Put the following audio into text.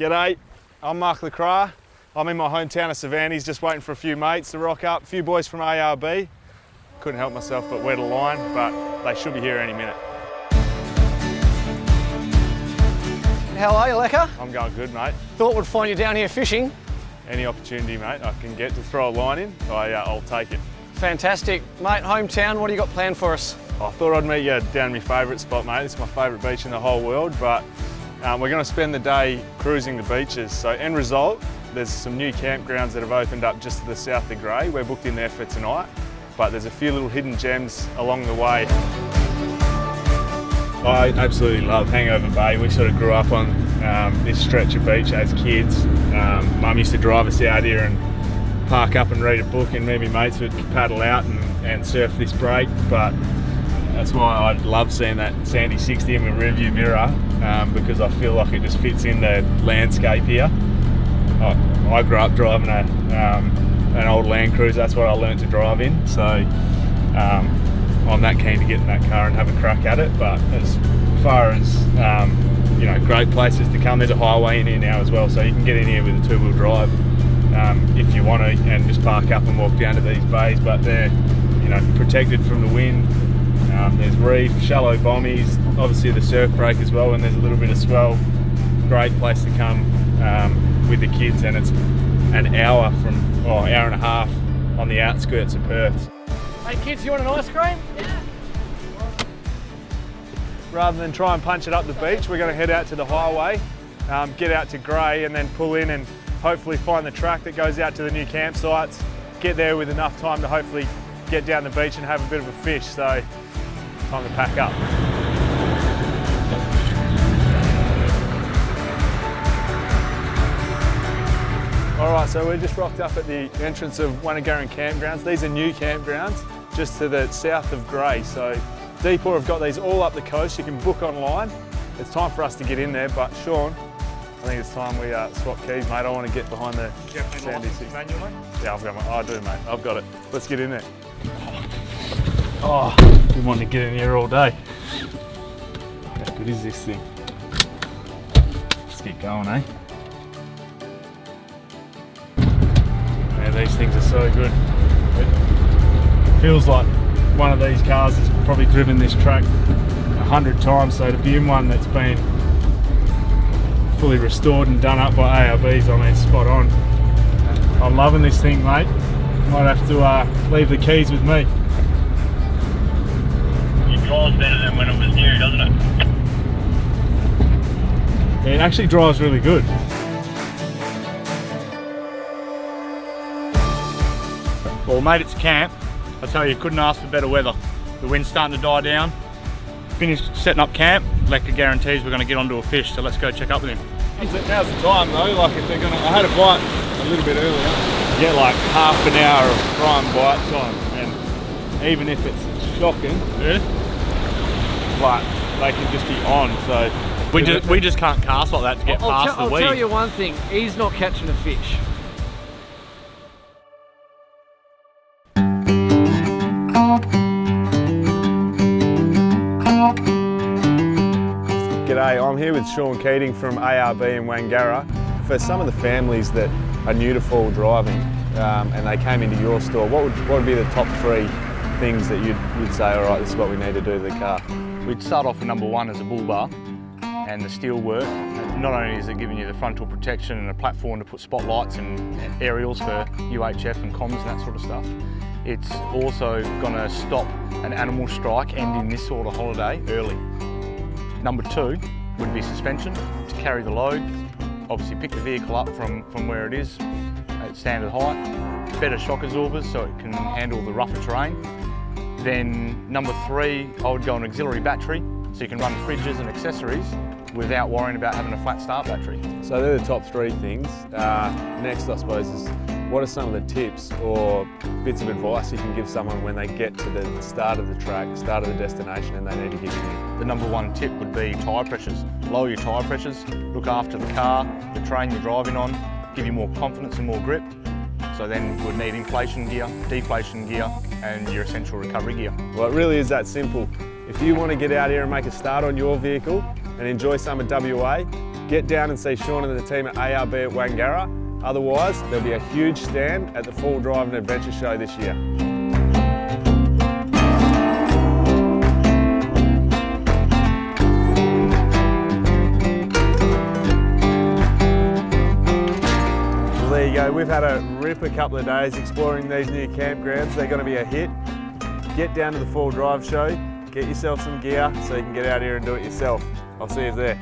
G'day, I'm Mark LeCras. I'm in my hometown of Cervantes, just waiting for a few mates to rock up. A few boys from ARB. Couldn't help myself but wet a line, but they should be here any minute. How are you, Lecker? I'm going good, mate. Thought we'd find you down here fishing. Any opportunity, mate, I can get to throw a line in, I'll take it. Fantastic. Mate, hometown, what do you got planned for us? I thought I'd meet you down my favourite spot, mate. It's my favourite beach in the whole world, but we're going to spend the day cruising the beaches. So end result, there's some new campgrounds that have opened up just to the south of Grey. We're booked in there for tonight, but there's a few little hidden gems along the way. I absolutely love Hangover Bay. We sort of grew up on this stretch of beach as kids. Mum used to drive us out here and park up and read a book, and me and my mates would paddle out and surf this break. But that's why I love seeing that Sandy 60 in my rearview mirror, because I feel like it just fits in the landscape here. I grew up driving an old Land Cruiser. That's what I learned to drive in. So I'm that keen to get in that car and have a crack at it. But as far as you know, great places to come. There's a highway in here now as well, so you can get in here with a two-wheel drive if you want to, and just park up and walk down to these bays. But they're, you know, protected from the wind. There's reef, shallow bommies, obviously the surf break as well, and there's a little bit of swell. Great place to come with the kids, and it's an hour hour and a half on the outskirts of Perth. Hey kids, you want an ice cream? Yeah. Rather than try and punch it up the beach, we're going to head out to the highway, get out to Grey, and then pull in and hopefully find the track that goes out to the new campsites. Get there with enough time to hopefully get down the beach and have a bit of a fish. So time to pack up. All right, so we're just rocked up at the entrance of Wanagaran campgrounds. These are new campgrounds just to the south of Grey. So Deepore have got these all up the coast. You can book online. It's time for us to get in there, but Sean, I think it's time we swap keys, mate. I want to get behind the Sandy 60. Yeah, I've got my, I do, mate. I've got it. Let's get in there. Oh, been wanting to get in here all day. How good is this thing? Let's get going, eh? Man, these things are so good. It feels like one of these cars has probably driven this track 100 times, so to be in one that's been fully restored and done up by ARBs, I mean, spot on. I'm loving this thing, mate. Might have to leave the keys with me. It drives better than when it was new, doesn't it? Yeah, it actually drives really good. Well, we made it to camp. I tell you, couldn't ask for better weather. The wind's starting to die down. Finished setting up camp. Lecker guarantees we're going to get onto a fish, so let's go check up with him. Now's the time though, like if they're gonna, I had a bite a little bit earlier. Get like half an hour of prime bite time, and even if it's shocking, like they can just be on. So we just can't cast like that to get past the weed. I'll tell you one thing, he's not catching a fish. G'day, I'm here with Sean Keating from ARB in Wangara. For some of the families that are new to fall driving and they came into your store, what would be the top 3 things that you'd say, all right, this is what we need to do to the car? We'd start off with number 1 as a bull bar and the steel work. Not only is it giving you the frontal protection and a platform to put spotlights and aerials for UHF and comms and that sort of stuff, it's also going to stop an animal strike ending this sort of holiday early. Number 2 would be suspension to carry the load. Obviously pick the vehicle up from where it is at standard height. Better shock absorbers so it can handle the rougher terrain. Then number 3, I would go an auxiliary battery so you can run fridges and accessories without worrying about having a flat start battery. So they're the top 3 things. Next, I suppose, is what are some of the tips or bits of advice you can give someone when they get to the start of the track, start of the destination, and they need to get in? The number 1 tip would be tyre pressures. Lower your tyre pressures, look after the car, the terrain you're driving on, give you more confidence and more grip. So then you would need inflation gear, deflation gear, and your essential recovery gear. Well, it really is that simple. If you want to get out here and make a start on your vehicle and enjoy some of WA, get down and see Sean and the team at ARB at Wangara. Otherwise, there'll be a huge stand at the Fall Drive and Adventure Show this year. There you go, we've had a ripper couple of days exploring these new campgrounds. They're going to be a hit. Get down to the Fall Drive show, get yourself some gear so you can get out here and do it yourself. I'll see you there.